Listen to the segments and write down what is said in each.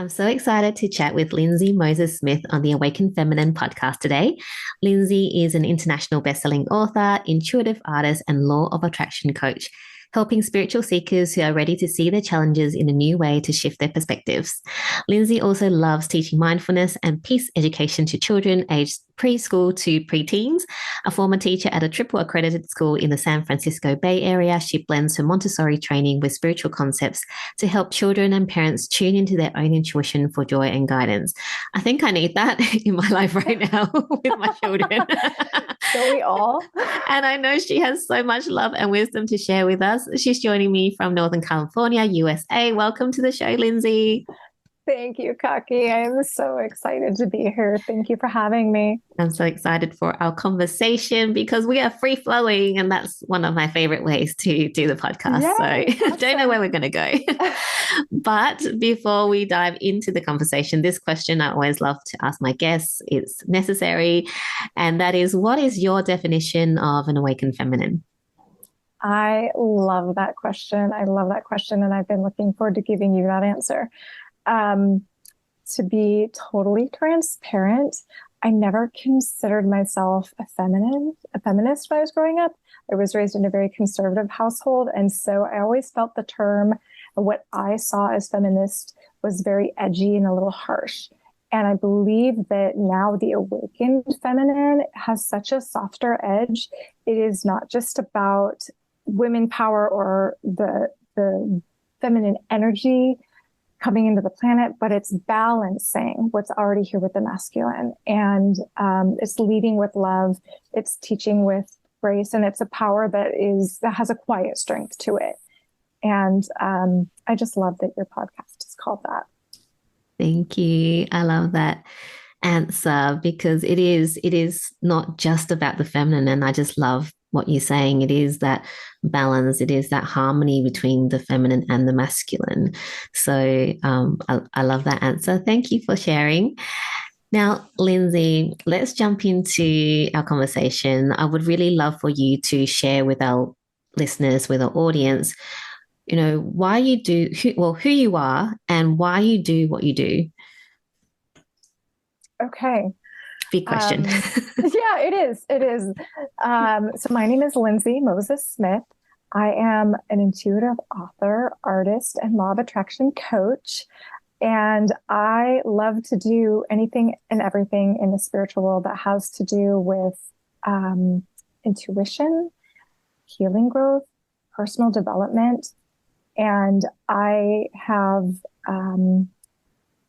I'm so excited to chat with Linsey Moses Smith on the Awaken Feminine podcast today. Linsey is an international best-selling author, intuitive artist, and law of attraction coach, helping spiritual seekers who are ready to see their challenges in a new way to shift their perspectives. Linsey also loves teaching mindfulness and peace education to children aged preschool to preteens. A former teacher at a triple-accredited school in the San Francisco Bay Area, she blends her Montessori training with spiritual concepts to help children and parents tune into their own intuition for joy and guidance. I think I need that in my life right now with my children. Don't we all? And I know she has so much love and wisdom to share with us. She's joining me from Northern California, USA. Welcome to the show, Linsey. Thank you, 𝐿𝐸𝐲𝐬𝐞𝐲. I am so excited to be here. Thank you for having me. I'm so excited for our conversation because we are free flowing, and that's one of my favorite ways to do the podcast. Yay, so awesome. Don't know where we're going to go. But before we dive into the conversation, this question I always love to ask my guests, it's necessary. And that is, what is your definition of an awakened feminine? I love that question. I love that question. And I've been looking forward to giving you that answer. To be totally transparent, I never considered myself a feminist when I was growing up. I was raised in a very conservative household. And so I always felt the term, what I saw as feminist, was very edgy and a little harsh. And I believe that now the awakened feminine has such a softer edge. It is not just about women power or the feminine energy coming into the planet, but it's balancing what's already here with the masculine. And it's leading with love, it's teaching with grace, and it's a power that has a quiet strength to it. And I just love that your podcast is called that. Thank you. I love that answer because it is not just about the feminine. And I just love what you're saying. It is that balance. It is that harmony between the feminine and the masculine. So I love that answer. Thank you for sharing. Now, Linsey, let's jump into our conversation. I would really love for you to share with our listeners, with our audience, why you do, who you are and why you do what you do. Okay. Big question. Yeah, it is. It is. So my name is Linsey Moses Smith. I am an intuitive author, artist, and law of attraction coach. And I love to do anything and everything in the spiritual world that has to do with intuition, healing growth, personal development. And I have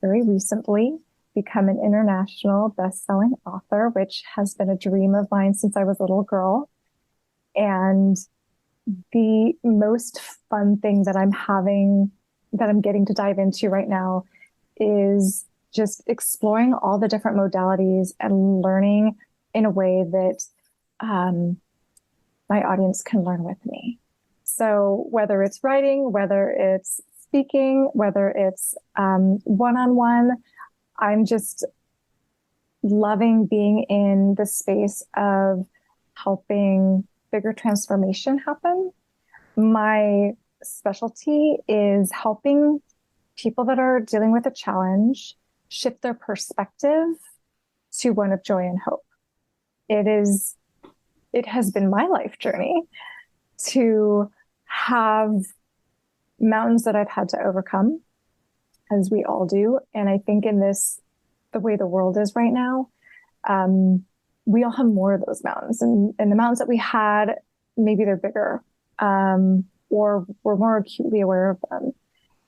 very recently become an international best-selling author, which has been a dream of mine since I was a little girl. And the most fun thing that I'm getting to dive into right now is just exploring all the different modalities and learning in a way that my audience can learn with me. So whether it's writing, whether it's speaking, whether it's one-on-one, I'm just loving being in the space of helping bigger transformation happen. My specialty is helping people that are dealing with a challenge shift their perspective to one of joy and hope. It has been my life journey to have mountains that I've had to overcome, as we all do. And I think the way the world is right now, we all have more of those mountains. And the mountains that we had, maybe they're bigger, or we're more acutely aware of them.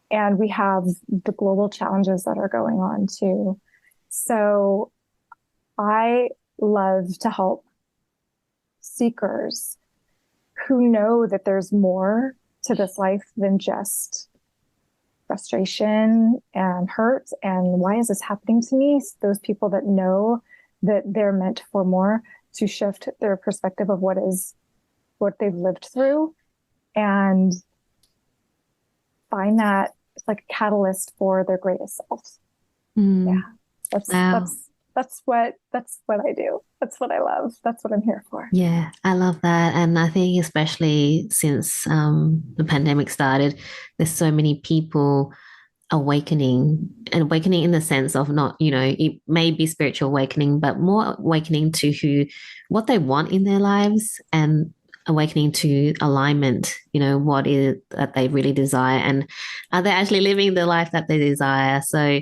And we have the global challenges that are going on too. So I love to help seekers who know that there's more to this life than just frustration and hurt and why is this happening to me? Those people that know that they're meant for more, to shift their perspective of what they've lived through and find that it's like a catalyst for their greatest selves. Yeah. That's what I do. That's what I love. That's what I'm here for. Yeah, I love that. And I think especially since the pandemic started, there's so many people awakening an awakening in the sense of not, it may be spiritual awakening, but more awakening to what they want in their lives, and awakening to alignment, what is that they really desire, and are they actually living the life that they desire? So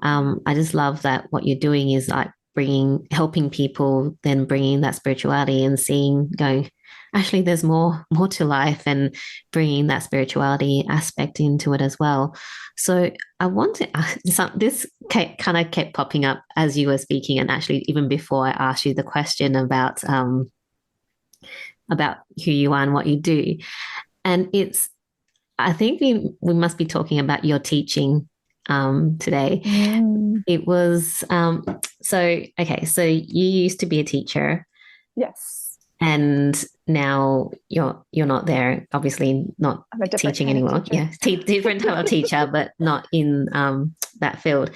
I just love that what you're doing is like helping people, then bringing that spirituality and going, actually, there's more to life, and bringing that spirituality aspect into it as well. So I want to this kind of kept popping up as you were speaking, and actually even before I asked you the question about who you are and what you do. And I think we must be talking about your teaching today. It was, so you used to be a teacher. Yes. And now you're not there, obviously not teaching anymore. Yeah, different type of teacher, but not in that field.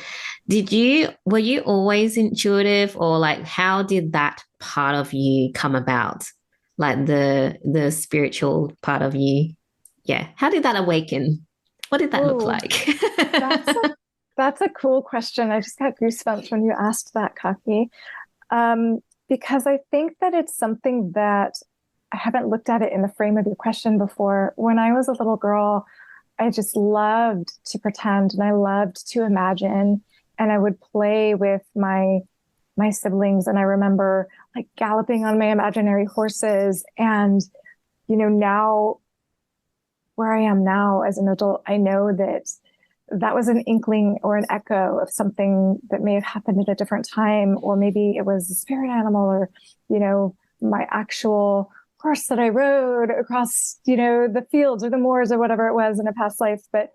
Were you always intuitive, or like how did that part of you come about? Like the spiritual part of you? Yeah. How did that awaken? What did that look like? That's a cool question. I just got goosebumps when you asked that, 𝐿𝐸𝐴𝐸. Because I think that it's something that I haven't looked at it in the frame of your question before. When I was a little girl, I just loved to pretend, and I loved to imagine, and I would play with my siblings. And I remember like galloping on my imaginary horses. And, now where I am now as an adult, I know that was an inkling or an echo of something that may have happened at a different time, or maybe it was a spirit animal, or, my actual horse that I rode across, the fields or the moors or whatever it was in a past life. But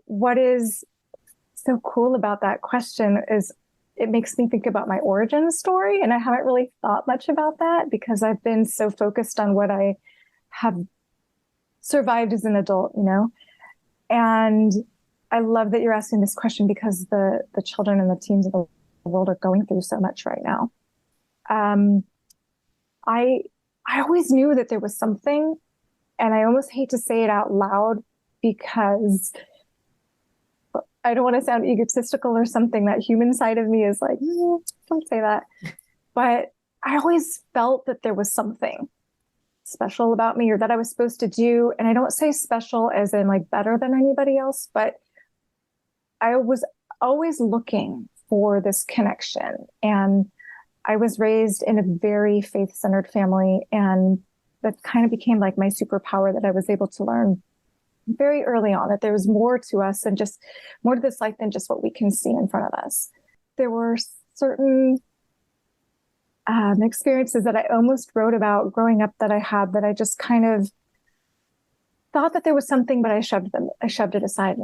what is so cool about that question is it makes me think about my origin story. And I haven't really thought much about that because I've been so focused on what I have survived as an adult, and I love that you're asking this question because the children and the teens of the world are going through so much right now. I always knew that there was something, and I almost hate to say it out loud because I don't want to sound egotistical or something. That human side of me is like, don't say that. But I always felt that there was something special about me, or that I was supposed to do. And I don't say special as in like better than anybody else, but I was always looking for this connection. And I was raised in a very faith-centered family, and that kind of became like my superpower, that I was able to learn very early on that there was more to us and just more to this life than just what we can see in front of us. There were certain experiences that I almost wrote about growing up that I had, that I just kind of thought that there was something, but I shoved it aside.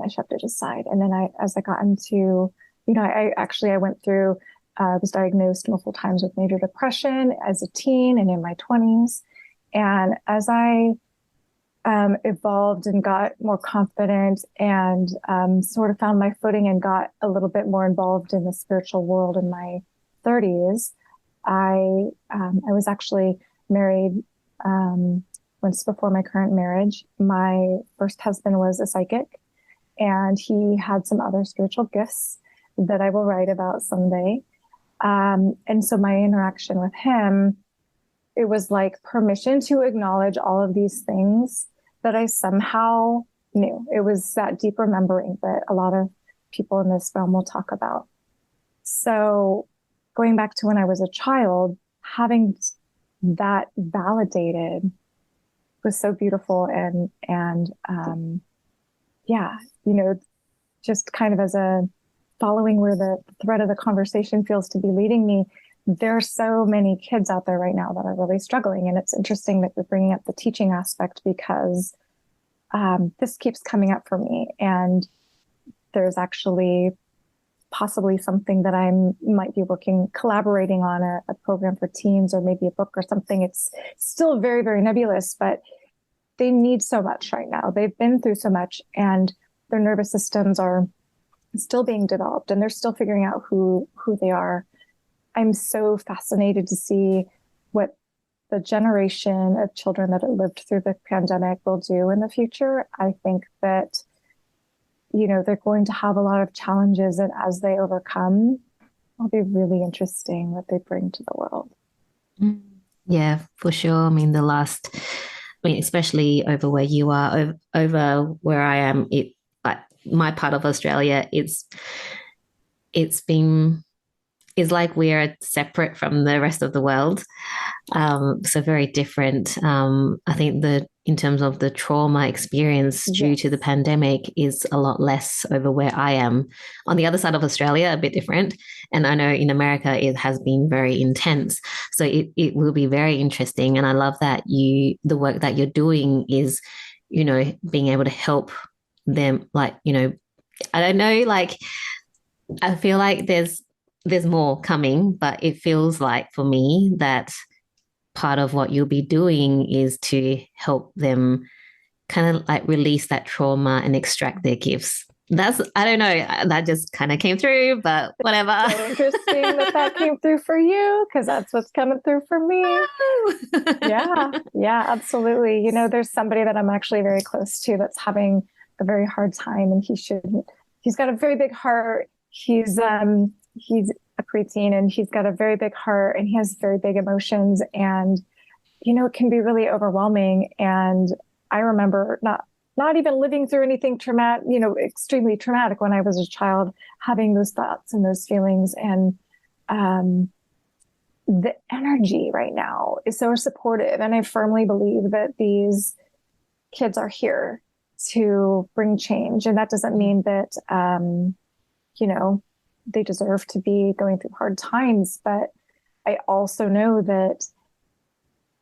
And then as I got into, I went through, was diagnosed multiple times with major depression as a teen and in my 20s. And as I evolved and got more confident and sort of found my footing and got a little bit more involved in the spiritual world in my 30s, I was actually married once before my current marriage. My first husband was a psychic, and he had some other spiritual gifts that I will write about someday. And so my interaction with him, it was like permission to acknowledge all of these things that I somehow knew. It was that deep remembering that a lot of people in this realm will talk about. So going back to when I was a child, having that validated was so beautiful. And just kind of as a following where the thread of the conversation feels to be leading me, there are so many kids out there right now that are really struggling. And it's interesting that you're bringing up the teaching aspect, because this keeps coming up for me. And there's actually possibly something that I might be collaborating on a program for teens, or maybe a book or something. It's still very, very nebulous, but they need so much right now. They've been through so much, and their nervous systems are still being developed, and they're still figuring out who they are. I'm so fascinated to see what the generation of children that have lived through the pandemic will do in the future. I think that, they're going to have a lot of challenges, and as they overcome, it'll be really interesting what they bring to the world. Yeah, for sure. I mean, especially over where you are, over where I am, like my part of Australia, it's like we're separate from the rest of the world. So very different. I think in terms of the trauma experience due to the pandemic is a lot less over where I am. On the other side of Australia, a bit different. And I know in America, it has been very intense. So it will be very interesting. And I love that the work that you're doing is, being able to help them, like, I don't know, like, I feel like there's more coming, but it feels like for me that part of what you'll be doing is to help them kind of like release that trauma and extract their gifts. I don't know, that just kind of came through, but whatever. So interesting that came through for you, because that's what's coming through for me. Yeah, absolutely. There's somebody that I'm actually very close to that's having a very hard time, and he's got a very big heart. He's a preteen, and he's got a very big heart, and he has very big emotions, and it can be really overwhelming. And I remember not even living through anything traumatic, extremely traumatic when I was a child, having those thoughts and those feelings. And the energy right now is so supportive, and I firmly believe that these kids are here to bring change. And that doesn't mean that they deserve to be going through hard times. But I also know that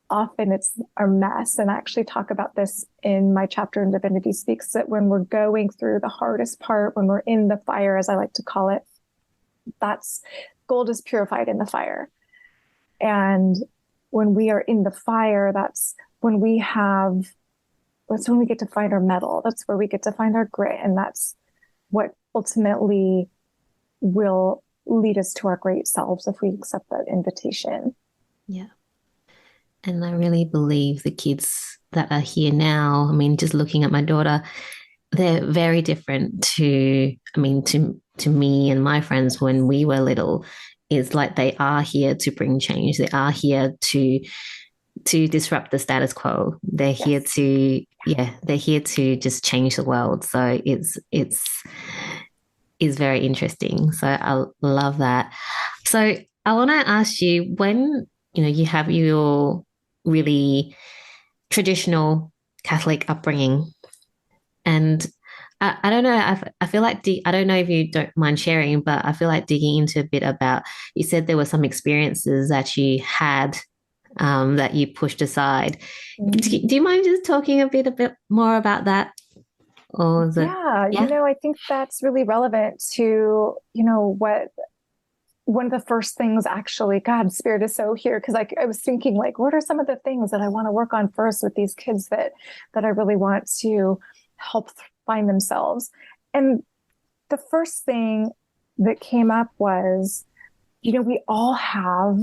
often it's a mess. And I actually talk about this in my chapter in Divinity Speaks, that when we're going through the hardest part, when we're in the fire, as I like to call it, that's gold is purified in the fire. And when we are in the fire, that's when we get to find our metal. That's where we get to find our grit. And that's what ultimately will lead us to our great selves if we accept that invitation. Yeah. And I really believe the kids that are here now, I mean, just looking at my daughter, they're very different to me and my friends when we were little. It's like they are here to bring change. They are here to disrupt the status quo. They're here to just change the world. So it's very interesting. So I love that. So I want to ask you, when you have your really traditional Catholic upbringing, and I don't know, I feel like I don't know if you don't mind sharing, but I feel like digging into a bit about, you said there were some experiences that you had that you pushed aside. Do you mind just talking a bit more about that? Or is I think that's really relevant to, what one of the first things, actually, God, Spirit is so here. Cause I was thinking, like, what are some of the things that I want to work on first with these kids that I really want to help find themselves? And the first thing that came up was, we all have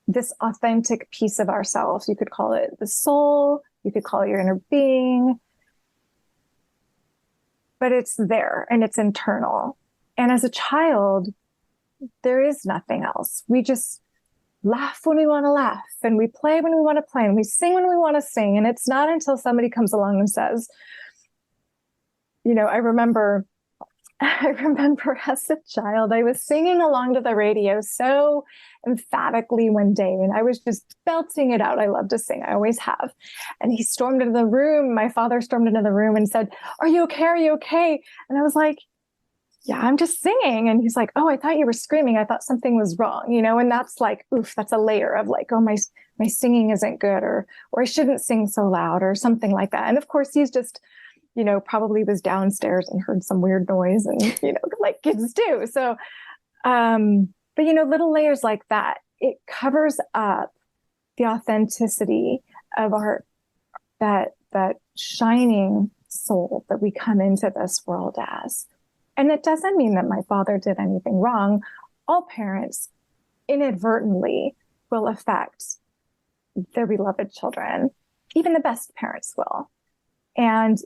this authentic piece of ourselves. You could call it the soul, you could call it your inner being, but it's there and it's internal. And as a child, there is nothing else. We just laugh when we want to laugh, and we play when we want to play, and we sing when we want to sing. And it's not until somebody comes along and says, I remember as a child, I was singing along to the radio so emphatically one day, and I was just belting it out. I love to sing. I always have. And he stormed into the room. My father stormed into the room and said, "Are you okay? Are you okay?" And I was like, "Yeah, I'm just singing." And he's like, "Oh, I thought you were screaming. I thought something was wrong." And that's like, oof, that's a layer of like, oh, my singing isn't good, or I shouldn't sing so loud, or something like that. And of course, he's just, probably was downstairs and heard some weird noise, and, like kids do. So, but, little layers like that, it covers up the authenticity of that shining soul that we come into this world as. And it doesn't mean that my father did anything wrong. All parents inadvertently will affect their beloved children. Even the best parents will. And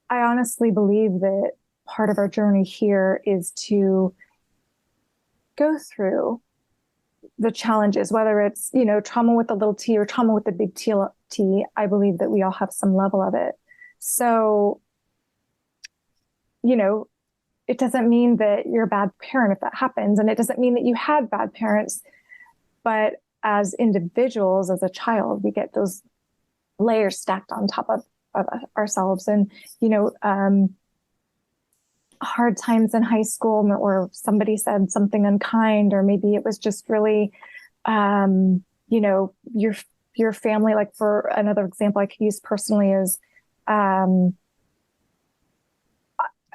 I honestly believe that part of our journey here is to go through the challenges, whether it's, trauma with a little t or trauma with a big T. I believe that we all have some level of it. So, it doesn't mean that you're a bad parent if that happens. And it doesn't mean that you had bad parents. But as individuals, as a child, we get those layers stacked on top of ourselves. And, hard times in high school, or somebody said something unkind, or maybe it was just really, your family. Like, for another example I could use personally is,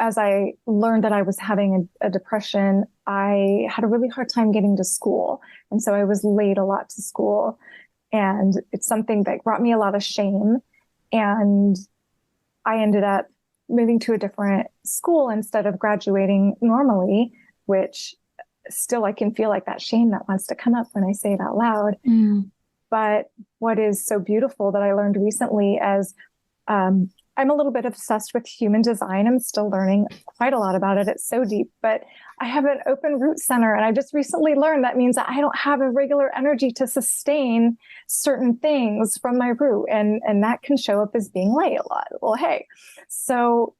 as I learned that I was having a depression, I had a really hard time getting to school. And so I was late a lot to school. And it's something that brought me a lot of shame. And I ended up moving to a different school instead of graduating normally, which still I can feel like that shame that wants to come up when I say it out loud. But what is so beautiful that I learned recently as I'm a little bit obsessed with human design. I'm still learning quite a lot about it. It's so deep, but I have an open root center. And I just recently learned that means that I don't have a regular energy to sustain certain things from my root. And that can show up as being late a lot. Well, hey, so,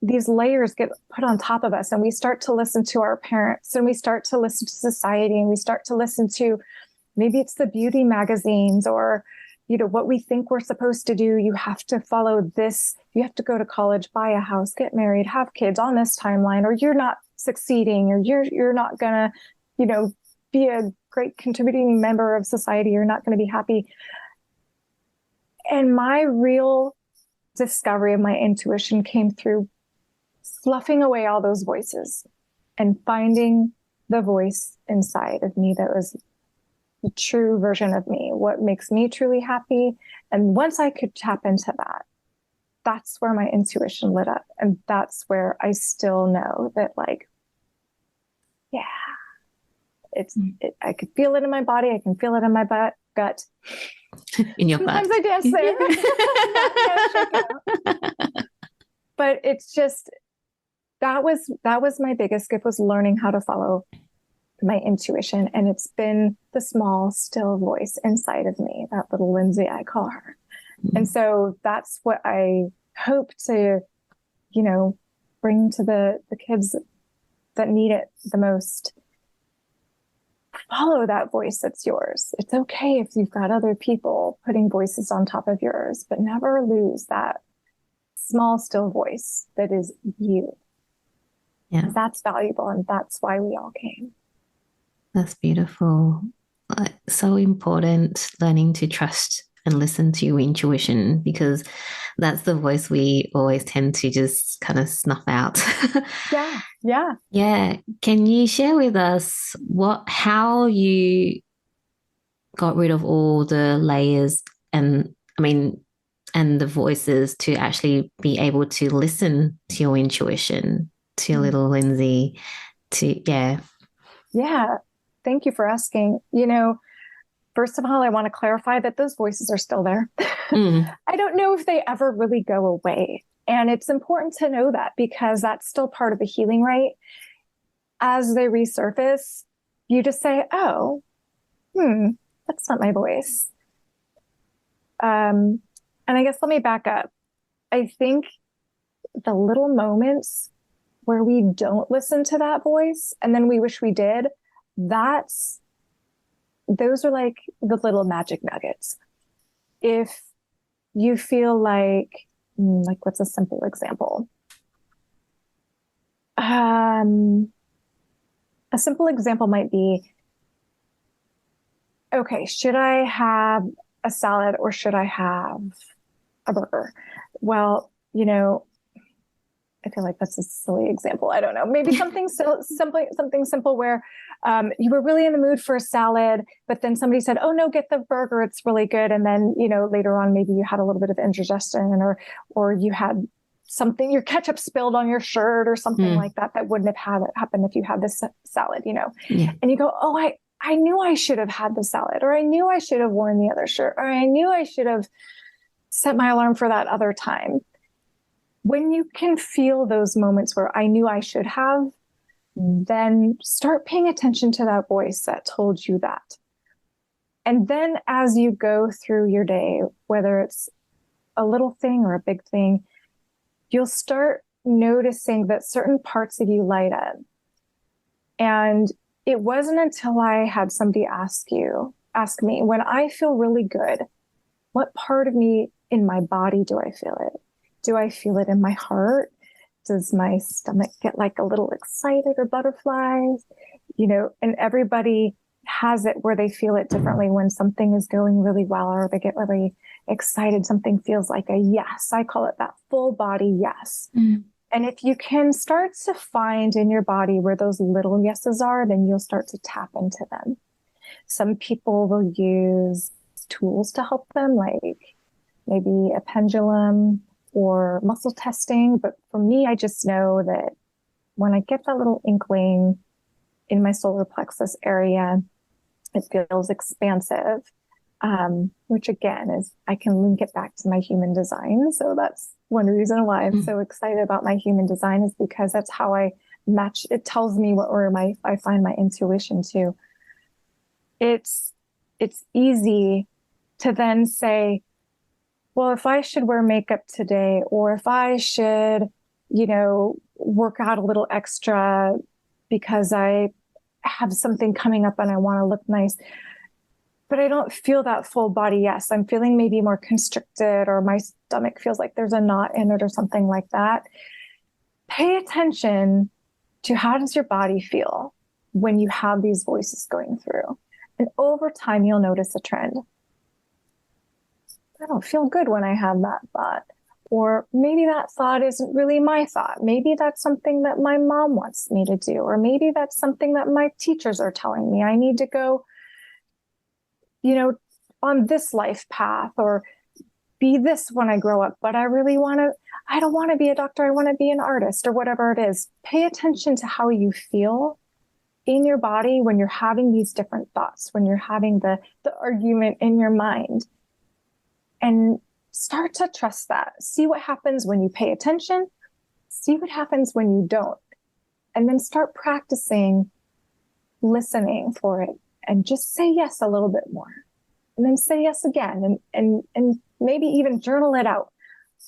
these layers get put on top of us, and we start to listen to our parents, and we start to listen to society, and we start to listen to, maybe it's the beauty magazines, or what we think we're supposed to do. You have to follow this. You have to go to college, buy a house, get married, have kids on this timeline, or you're not succeeding, or you're not gonna, be a great contributing member of society. You're not going to be happy. And my real discovery of my intuition came through fluffing away all those voices and finding the voice inside of me that was the true version of me, what makes me truly happy. And once I could tap into that, that's where my intuition lit up. And that's where I still know that, like, yeah, I could feel it in my body. I can feel it in my gut. In your Sometimes butt. I dance there. But it's just, that was my biggest gift, was learning how to follow my intuition. And it's been the small, still voice inside of me, that little Linsey, I call her. And so that's what I hope to, bring to the kids that need it the most. Follow that voice that's yours. It's okay if you've got other people putting voices on top of yours, but never lose that small, still voice that is you. Yeah. That's valuable. And that's why we all came. That's beautiful. So important, learning to trust and listen to your intuition, because that's the voice we always tend to just kind of snuff out. Yeah. Can you share with us how you got rid of all the layers and the voices to actually be able to listen to your intuition, to your little Linsey, Yeah. Thank you for asking. First of all, I want to clarify that those voices are still there. I don't know if they ever really go away. And it's important to know that, because that's still part of the healing, right? As they resurface, you just say, oh, that's not my voice. And I guess let me back up. I think the little moments where we don't listen to that voice and then we wish we did, those are like the little magic nuggets. If you feel like what's a simple example? A simple example might be, okay, should I have a salad or should I have a burger? Well, I feel like that's a silly example. I don't know. Maybe something simple where you were really in the mood for a salad, but then somebody said, "Oh no, get the burger. It's really good." And then later on, maybe you had a little bit of indigestion, or you had something, your ketchup spilled on your shirt or something like that wouldn't have happened if you had this salad. Yeah. And you go, "Oh, I knew I should have had the salad, or I knew I should have worn the other shirt, or I knew I should have set my alarm for that other time." when you can feel those moments where I knew I should have, then start paying attention to that voice that told you that. And then as you go through your day, whether it's a little thing or a big thing, you'll start noticing that certain parts of you light up. And it wasn't until I had somebody ask me, when I feel really good, what part of me in my body do I feel it? Do I feel it in my heart? Does my stomach get like a little excited or butterflies? And everybody has it where they feel it differently when something is going really well or they get really excited. Something feels like a yes. I call it that full body yes. Mm. And if you can start to find in your body where those little yeses are, then you'll start to tap into them. Some people will use tools to help them, like maybe a pendulum or muscle testing. But for me, I just know that when I get that little inkling in my solar plexus area, it feels expansive, which again is, I can link it back to my human design. So that's one reason why I'm so excited about my human design, is because that's how I match. It tells me I find my intuition too. It's easy to then say, well, if I should wear makeup today, or if I should, work out a little extra because I have something coming up and I want to look nice, but I don't feel that full body yes. I'm feeling maybe more constricted, or my stomach feels like there's a knot in it or something like that. Pay attention to how does your body feel when you have these voices going through. And over time, you'll notice a trend. I don't feel good when I have that thought. Or maybe that thought isn't really my thought. Maybe that's something that my mom wants me to do. Or maybe that's something that my teachers are telling me I need to go, on this life path, or be this when I grow up. But I don't want to be a doctor. I want to be an artist, or whatever it is. Pay attention to how you feel in your body when you're having these different thoughts, when you're having the argument in your mind. And start to trust that. See what happens when you pay attention. See what happens when you don't. And then start practicing listening for it, and just say yes a little bit more. And then say yes again, and maybe even journal it out.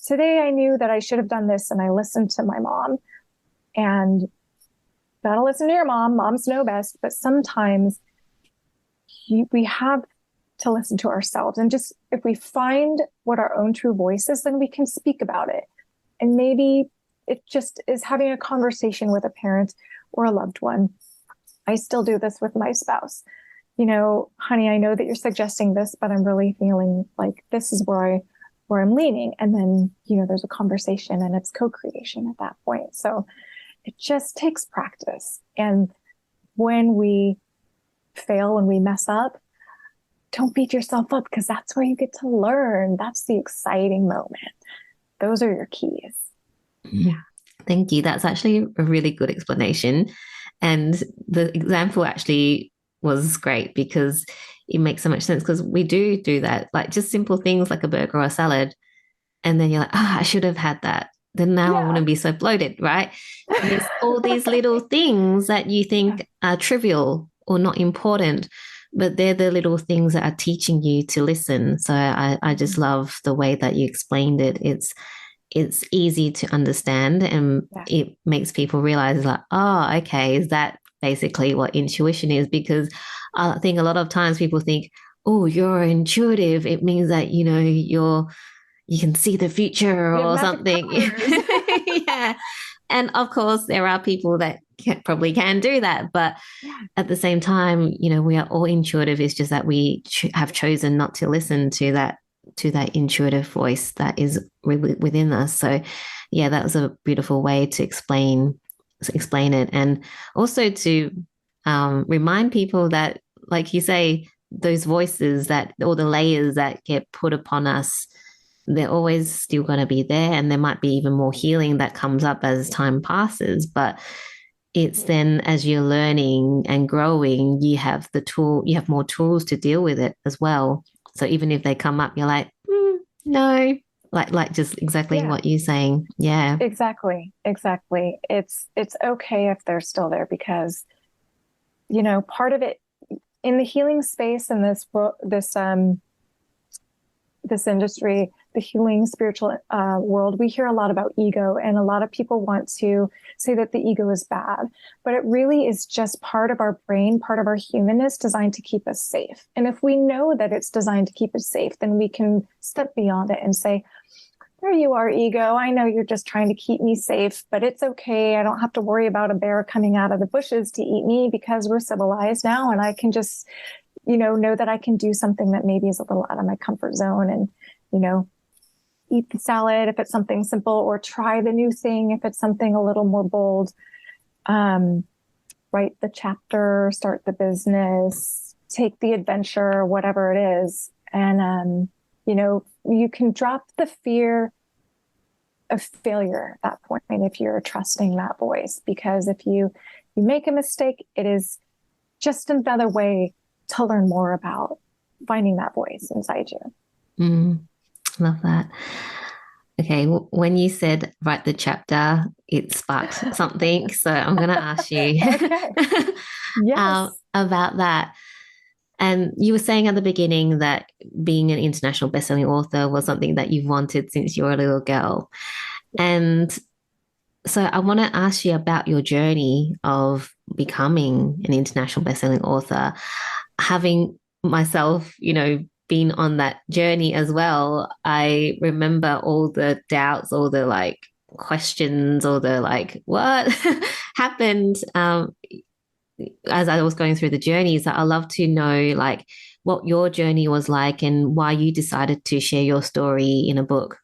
Today I knew that I should have done this, and I listened to my mom. And gotta listen to your mom. Moms know best. But sometimes we have to listen to ourselves. And just, if we find what our own true voice is, then we can speak about it. And maybe it just is having a conversation with a parent or a loved one. I still do this with my spouse. Honey, I know that you're suggesting this, but I'm really feeling like this is where I'm leaning. And then, there's a conversation, and it's co-creation at that point. So it just takes practice. And when we fail, when we mess up, don't beat yourself up, because that's where you get to learn. That's the exciting moment. Those are your keys. Yeah. Thank you. That's actually a really good explanation. And the example actually was great, because it makes so much sense, because we do that, like just simple things like a burger or a salad. And then you're like, I should have had that. Then now I wouldn't be so bloated, right? And there's all these little things that you think are trivial or not important, but they're the little things that are teaching you to listen. So I just love the way that you explained it. It's easy to understand, and it makes people realize, like, oh, okay, is that basically what intuition is? Because I think a lot of times people think, oh, you're intuitive, it means that, you can see the future or something. Yeah. And of course, there are people that probably can do that. But at the same time, we are all intuitive. It's just that we have chosen not to listen to that intuitive voice that is within us. So, yeah, that was a beautiful way to explain it. And also to remind people that, like you say, those voices or the layers that get put upon us, they're always still going to be there, and there might be even more healing that comes up as time passes. But it's then, as you're learning and growing, you have more tools to deal with it as well. So even if they come up, you're like, no, Like just exactly Yeah, what you're saying. Yeah. exactly. Exactly. It's okay if they're still there because, part of it in the healing space in this industry, the healing spiritual world, we hear a lot about ego, and a lot of people want to say that the ego is bad, but it really is just part of our brain, part of our humanness designed to keep us safe. And if we know that it's designed to keep us safe, then we can step beyond it and say, there you are, ego. I know you're just trying to keep me safe, but it's okay. I don't have to worry about a bear coming out of the bushes to eat me because we're civilized now. And I can just, know that I can do something that maybe is a little out of my comfort zone and, eat the salad if it's something simple, or try the new thing if it's something a little more bold. Write the chapter, start the business, take the adventure, whatever it is. And, you can drop the fear of failure at that point if you're trusting that voice, because if you make a mistake, it is just another way to learn more about finding that voice inside you. Love that. Okay, when you said write the chapter, it sparked something. So I'm going to ask you Okay. Yes. about that. And you were saying at the beginning that being an international bestselling author was something that you've wanted since you were a little girl. And so I want to ask you about your journey of becoming an international bestselling author, having myself, been on that journey as well. I remember all the doubts, all the like questions, all the like, what happened as I was going through the journey. So I love to know like what your journey was like and why you decided to share your story in a book.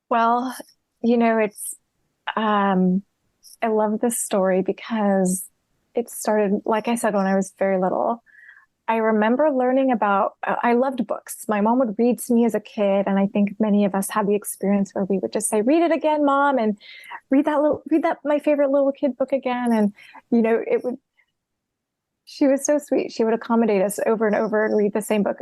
Well, it's, I love this story because it started, like I said, when I was very little. I remember learning about, I loved books. My mom would read to me as a kid. And I think many of us had the experience where we would just say, read it again, mom, and read that, my favorite little kid book again. And, she was so sweet. She would accommodate us over and over and read the same book,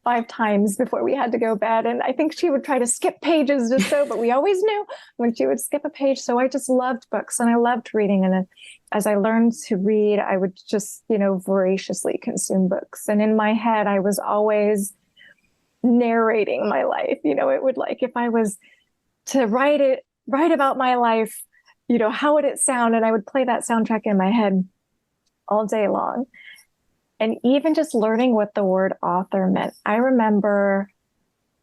5 times before we had to go to bed. And I think she would try to skip pages but we always knew when she would skip a page. So I just loved books and I loved reading. And then as I learned to read, I would just, voraciously consume books. And in my head, I was always narrating my life. It would like, if I was to write about my life, how would it sound? And I would play that soundtrack in my head all day long. And even just learning what the word author meant. I remember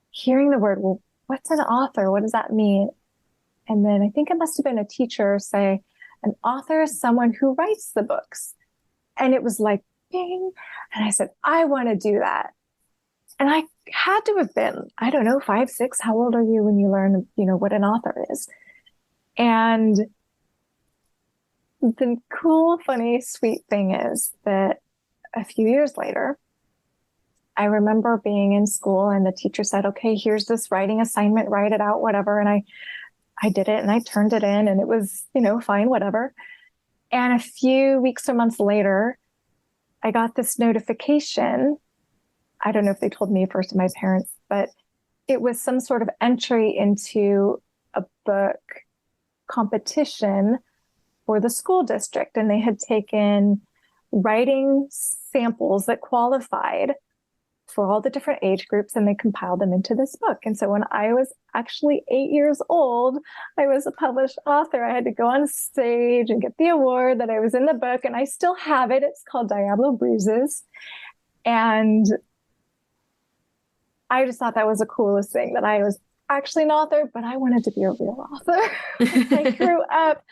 hearing the word, well, what's an author? What does that mean? And then I think it must have been a teacher say, an author is someone who writes the books. And it was like, bing. And I said, I want to do that. And I had to have been, I don't know, 5, 6. How old are you when you learn, what an author is? And the cool, funny, sweet thing is that a few years later, I remember being in school and the teacher said, okay, here's this writing assignment, write it out, whatever. And I did it and I turned it in and it was, fine, whatever. And a few weeks or months later, I got this notification. I don't know if they told me first to my parents, but it was some sort of entry into a book competition for the school district. And they had taken writing samples that qualified for all the different age groups and they compiled them into this book. And so when I was actually 8 years old, I was a published author. I had to go on stage and get the award that I was in the book, and I still have it. It's called Diablo Bruises. And I just thought that was the coolest thing, that I was actually an author, but I wanted to be a real author. I grew up.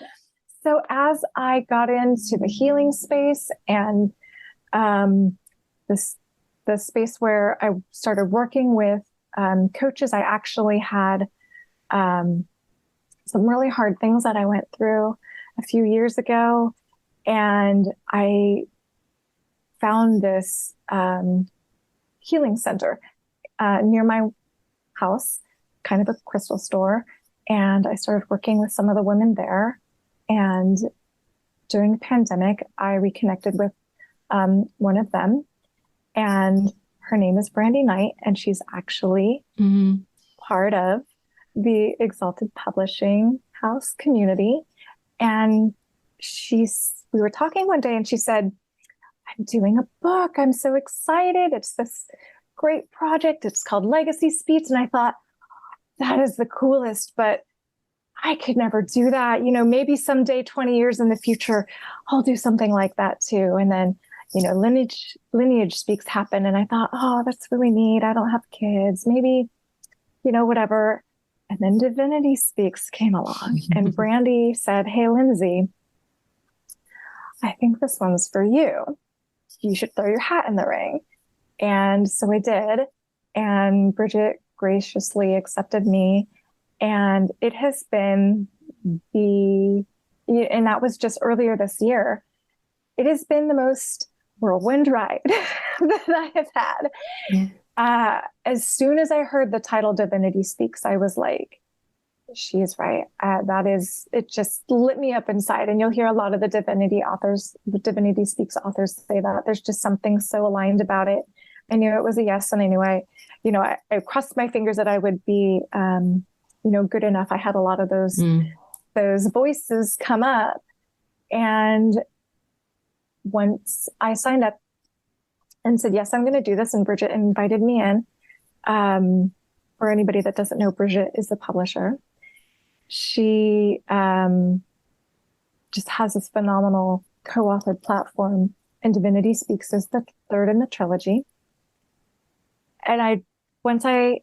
So as I got into the healing space and the space where I started working with coaches, I actually had some really hard things that I went through a few years ago. And I found this healing center near my house, kind of a crystal store. And I started working with some of the women there. And during the pandemic, I reconnected with one of them and Her name is Brandy Knight, and she's actually part of the Exalted Publishing House community. And we were talking one day and she said, I'm doing a book. I'm so excited. It's this great project. It's called Legacy Speech. And I thought, that is the coolest, but I could never do that. Maybe someday, 20 years in the future, I'll do something like that too. And then, Lineage Speaks happened. And I thought, oh, that's really neat. I don't have kids. Maybe, whatever. And then Divinity Speaks came along and Brandy said, hey, Linsey, I think this one's for you. You should throw your hat in the ring. And so I did. And Bridget graciously accepted me. And it has been and that was just earlier this year. It has been the most whirlwind ride that I have had. Yeah. As soon as I heard the title Divinity Speaks, I was like, she's right. It just lit me up inside. And you'll hear a lot of the Divinity Speaks authors say that. There's just something so aligned about it. I knew it was a yes. And I knew I crossed my fingers that I would be, good enough. I had a lot of those voices come up. And once I signed up and said, yes, I'm going to do this, and Bridget invited me in. For anybody that doesn't know, Bridget is the publisher. She just has this phenomenal co-authored platform, and Divinity Speaks is the third in the trilogy. And once I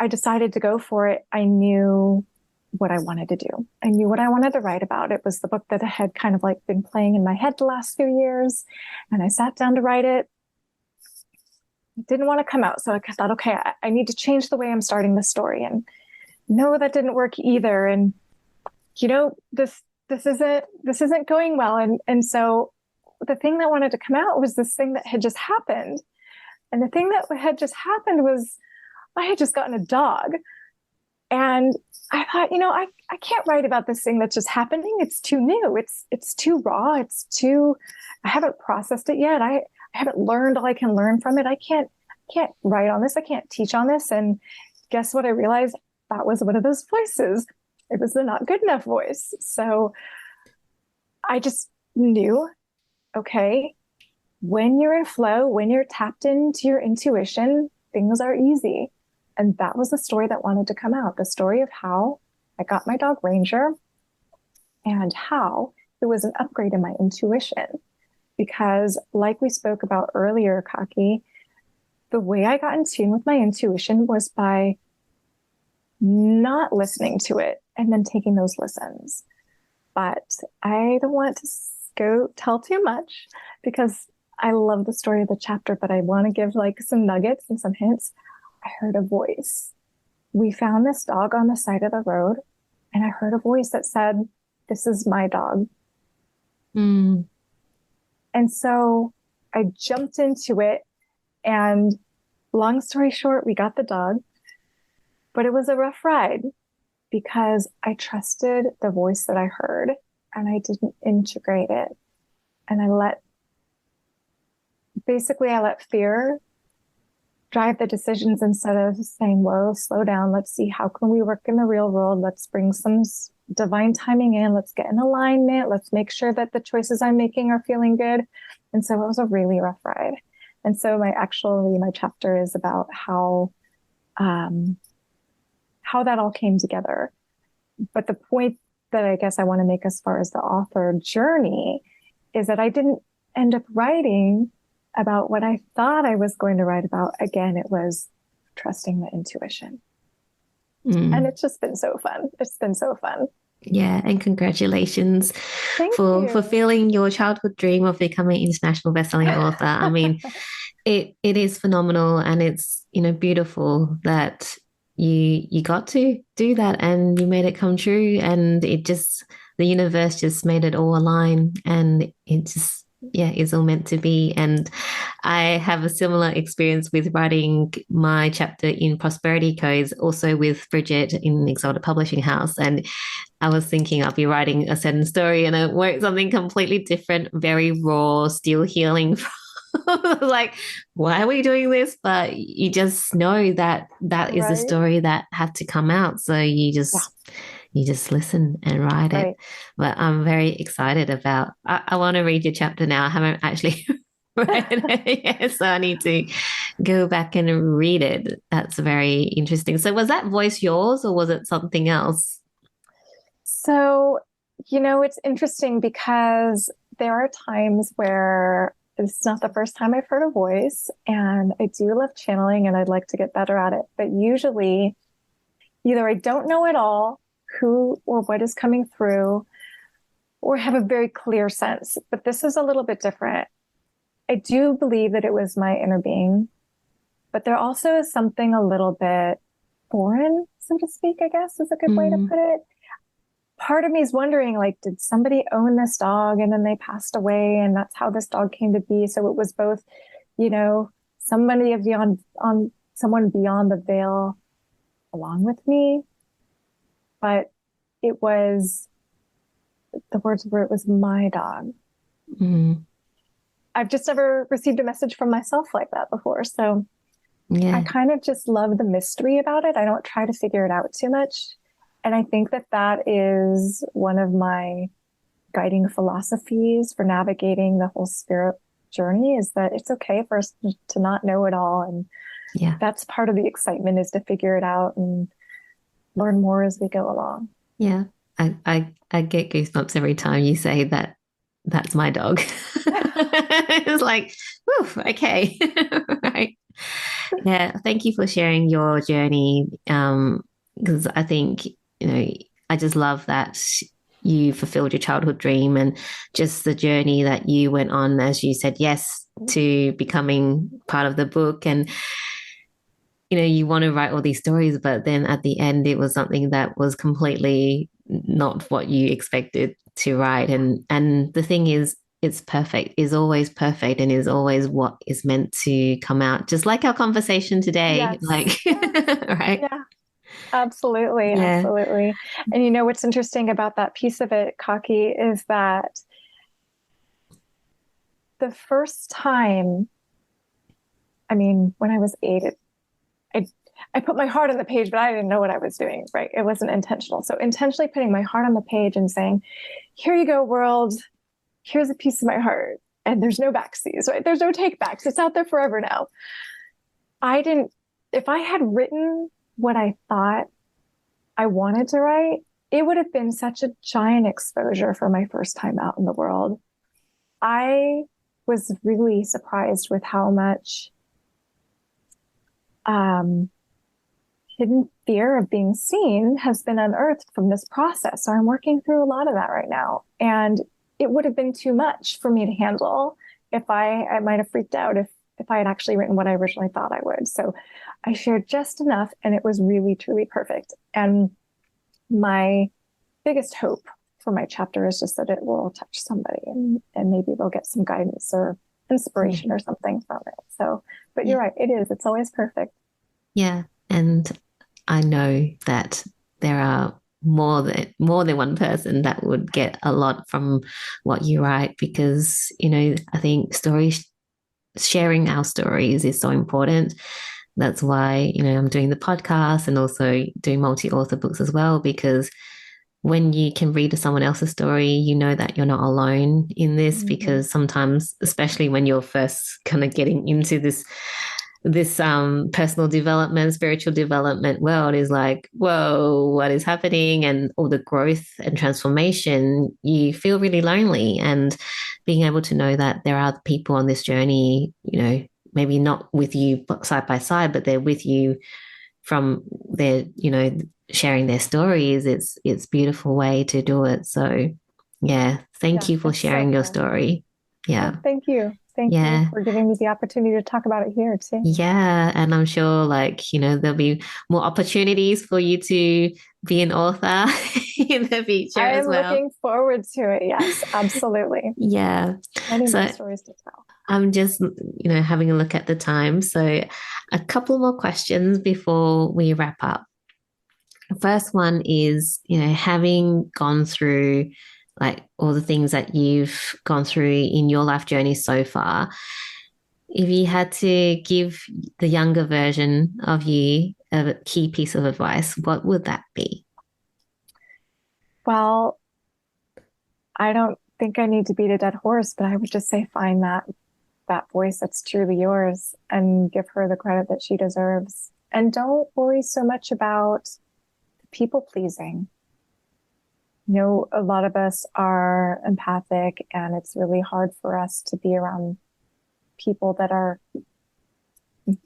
decided to go for it, I knew what I wanted to do. I knew what I wanted to write about. It was the book that had kind of like been playing in my head the last few years. And I sat down to write it. It didn't want to come out. So I thought, okay, I need to change the way I'm starting the story. And no, that didn't work either. And, this isn't going well. And so the thing that wanted to come out was this thing that had just happened. And the thing that had just happened was I had just gotten a dog. And I thought, I can't write about this thing that's just happening. It's too new. It's too raw. I haven't processed it yet. I haven't learned all I can learn from it. I can't write on this. I can't teach on this. And guess what? I realized that was one of those voices. It was the not good enough voice. So I just knew, okay, when you're in flow, when you're tapped into your intuition, things are easy. And that was the story that wanted to come out. The story of how I got my dog Ranger and how it was an upgrade in my intuition. Because like we spoke about earlier, 𝐋𝐢𝐧𝐬𝐞𝐲, the way I got in tune with my intuition was by not listening to it and then taking those listens. But I don't want to go tell too much because I love the story of the chapter, but I want to give like some nuggets and some hints. I heard a voice. We found this dog on the side of the road, and I heard a voice that said, this is my dog. And so I jumped into it, and long story short, we got the dog, but it was a rough ride because I trusted the voice that I heard and I didn't integrate it. And I let fear drive the decisions instead of saying, whoa, slow down. Let's see, how can we work in the real world? Let's bring some divine timing in. Let's get in alignment. Let's make sure that the choices I'm making are feeling good. And so it was a really rough ride. And so my chapter is about how that all came together. But the point that I guess I want to make as far as the author journey is that I didn't end up writing about what I thought I was going to write about. Again, it was trusting the intuition. And it's just been so fun. It's been so fun. Yeah, and congratulations for fulfilling your childhood dream of becoming an international bestselling author. I mean, it is phenomenal, and it's, beautiful that you got to do that and you made it come true, and the universe just made it all align, and it just, it's all meant to be. And I have a similar experience with writing my chapter in Prosperity Codes, also with Bridget in Exalted Publishing House. And I was thinking I'll be writing a certain story, and I wrote something completely different, very raw, still healing Like, why are we doing this? But you just know that that is the Right. story that had to come out. So Yeah. you just listen and write it. Right. But I'm very excited about, I want to read your chapter now. I haven't actually read it yet, so I need to go back and read it. That's very interesting. So was that voice yours or was it something else? So, it's interesting because there are times where it's not the first time I've heard a voice, and I do love channeling and I'd like to get better at it. But usually, either I don't know at all who or what is coming through, or have a very clear sense. But this is a little bit different. I do believe that it was my inner being, but there also is something a little bit foreign, so to speak, I guess is a good way to put it. Part of me is wondering, like, did somebody own this dog and then they passed away and that's how this dog came to be? So it was both, somebody someone beyond the veil along with me, but it was, the words were, it was my dog. Mm. I've just never received a message from myself like that before. So Yeah. I kind of just love the mystery about it. I don't try to figure it out too much. And I think that that is one of my guiding philosophies for navigating the whole spirit journey, is that it's okay for us to not know it all. And Yeah. that's part of the excitement, is to figure it out and learn more as we go along. Yeah. I get goosebumps every time you say that that's my dog. It's like, whew, okay. Right. Yeah. Thank you for sharing your journey. Because I think, I just love that you fulfilled your childhood dream and just the journey that you went on as you said yes to becoming part of the book. And, you want to write all these stories, but then at the end, it was something that was completely not what you expected to write. And the thing is, it's perfect, is always perfect, and is always what is meant to come out, just like our conversation today. Yes. Like, right? Yeah. Absolutely. Yeah. Absolutely. And what's interesting about that piece of it, 𝐻𝐸𝐧𝐬𝐞𝐲, is that the first time, when I was 8, I put my heart on the page, but I didn't know what I was doing, right? It wasn't intentional. So intentionally putting my heart on the page and saying, here you go, world. Here's a piece of my heart. And there's no backsies, right? There's no take backs. It's out there forever now. If I had written what I thought I wanted to write, it would have been such a giant exposure for my first time out in the world. I was really surprised with how much hidden fear of being seen has been unearthed from this process. So I'm working through a lot of that right now. And it would have been too much for me to handle if I might have freaked out if I had actually written what I originally thought I would. So I shared just enough, and it was really, truly perfect. And my biggest hope for my chapter is just that it will touch somebody and maybe they'll get some guidance or inspiration or something from it. So, but you're right. It's always perfect. Yeah. And I know that there are more than one person that would get a lot from what you write, because, I think sharing our stories is so important. That's why, I'm doing the podcast and also doing multi-author books as well, because when you can read someone else's story, you know that you're not alone in this. Mm-hmm. Because sometimes, especially when you're first kind of getting into this personal development, spiritual development world, is like, whoa, what is happening? And all the growth and transformation, you feel really lonely. And being able to know that there are people on this journey, maybe not with you side by side, but they're with you from their, sharing their stories. It's a beautiful way to do it. So yeah, thank you for sharing your story. Yeah. Oh, thank you. Thank you for giving me the opportunity to talk about it here too. Yeah. And I'm sure there'll be more opportunities for you to be an author in the future as well. I'm looking forward to it. Yes, absolutely. Yeah. Many more stories to tell. I'm just, having a look at the time. So a couple more questions before we wrap up. The first one is, having gone through all the things that you've gone through in your life journey so far, If you had to give the younger version of you a key piece of advice, what would that be? Well, I don't think I need to beat a dead horse, but I would just say find that voice that's truly yours and give her the credit that she deserves. And don't worry so much about people pleasing. You know, a lot of us are empathic, and it's really hard for us to be around people that are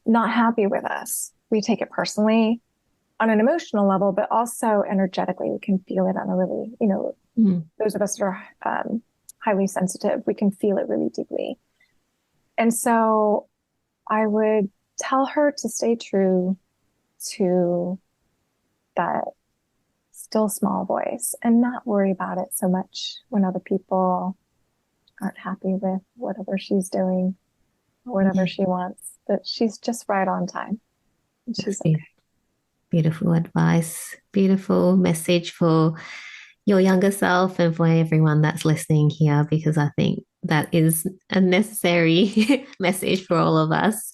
not happy with us. We take it personally on an emotional level, but also energetically. We can feel it on a really, those of us that are highly sensitive, we can feel it really deeply. And so I would tell her to stay true to that still small voice and not worry about it so much when other people aren't happy with whatever she's doing or whatever she wants, that she's just right on time. And she's okay. Beautiful advice, beautiful message for your younger self and for everyone that's listening here, because I think that is a necessary message for all of us.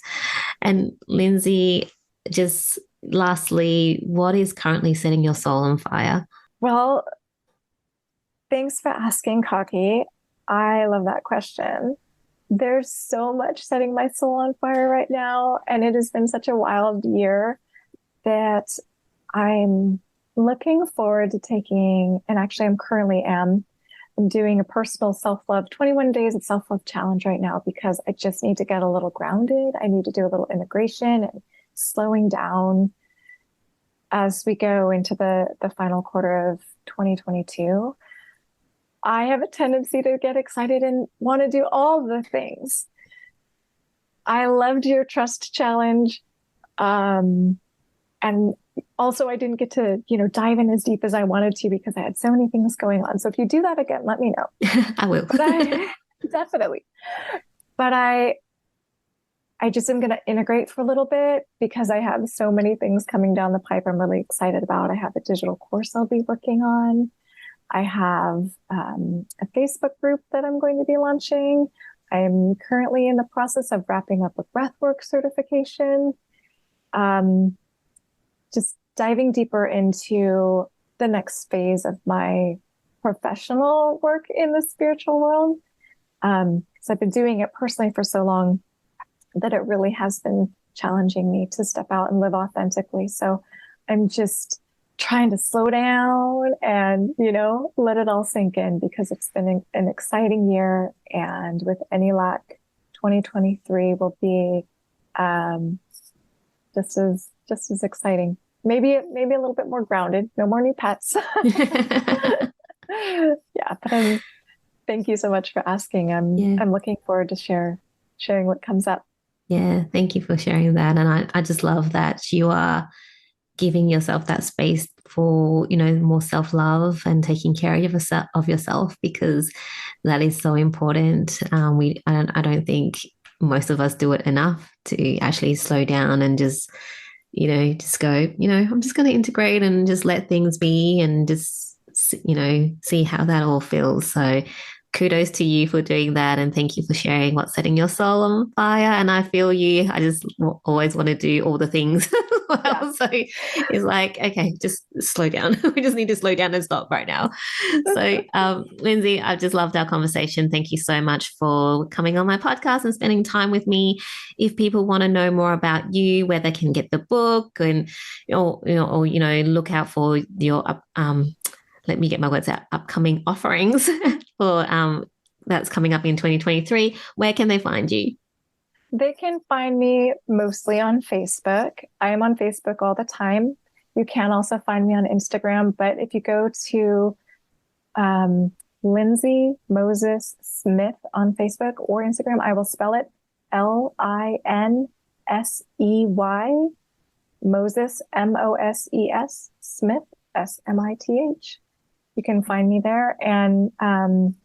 And Linsey, just lastly, what is currently setting your soul on fire? Well, thanks for asking, 𝐋𝐢𝐧𝐬𝐞𝐲. I love that question. There's so much setting my soul on fire right now, and it has been such a wild year that I'm looking forward to taking, and actually I'm doing a personal self-love, 21 days of self-love challenge right now, because I just need to get a little grounded. I need to do a little integration and slowing down as we go into the final quarter of 2022. I have a tendency to get excited and want to do all the things. I loved your trust challenge. And also I didn't get to, dive in as deep as I wanted to because I had so many things going on. So if you do that again, let me know. I will. Definitely. But I just am going to integrate for a little bit because I have so many things coming down the pipe I'm really excited about. I have a digital course I'll be working on. I have a Facebook group that I'm going to be launching. I'm currently in the process of wrapping up a breathwork certification. Just diving deeper into the next phase of my professional work in the spiritual world. Because I've been doing it personally for so long that it really has been challenging me to step out and live authentically. So I'm just trying to slow down and, let it all sink in, because it's been an exciting year. And with any luck, 2023 will be just as exciting. Maybe a little bit more grounded. No more new pets. Yeah, but thank you so much for asking. I'm looking forward to sharing what comes up. Yeah, thank you for sharing that. And I just love that you are giving yourself that space for, more self-love and taking care of yourself, because that is so important. I don't think most of us do it enough to actually slow down and just go, I'm just going to integrate and just let things be and just, see how that all feels. So kudos to you for doing that. And thank you for sharing what's setting your soul on fire. And I feel you. I just always want to do all the things. Yeah. So it's like, okay, just slow down. We just need to slow down and stop right now. So Linsey, I've just loved our conversation. Thank you so much for coming on my podcast and spending time with me. If people want to know more about you, where they can get the book and, or look out for your, let me get my words out, upcoming offerings for that's coming up in 2023, where can they find you? They can find me mostly on Facebook. I am on Facebook all the time. You can also find me on Instagram, but if you go to Linsey Moses Smith on Facebook or Instagram, I will spell it Linsey Moses Moses Smith Smith. You can find me there. And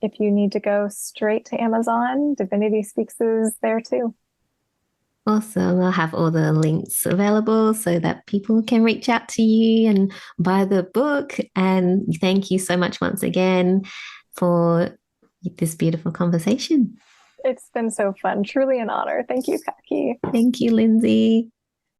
if you need to go straight to Amazon, Divinity Speaks is there too. Awesome. I'll have all the links available so that people can reach out to you and buy the book. And thank you so much once again for this beautiful conversation. It's been so fun. Truly an honor. Thank you, 𝐿𝐸𝐲𝐬𝐞𝐲. Thank you, Linsey.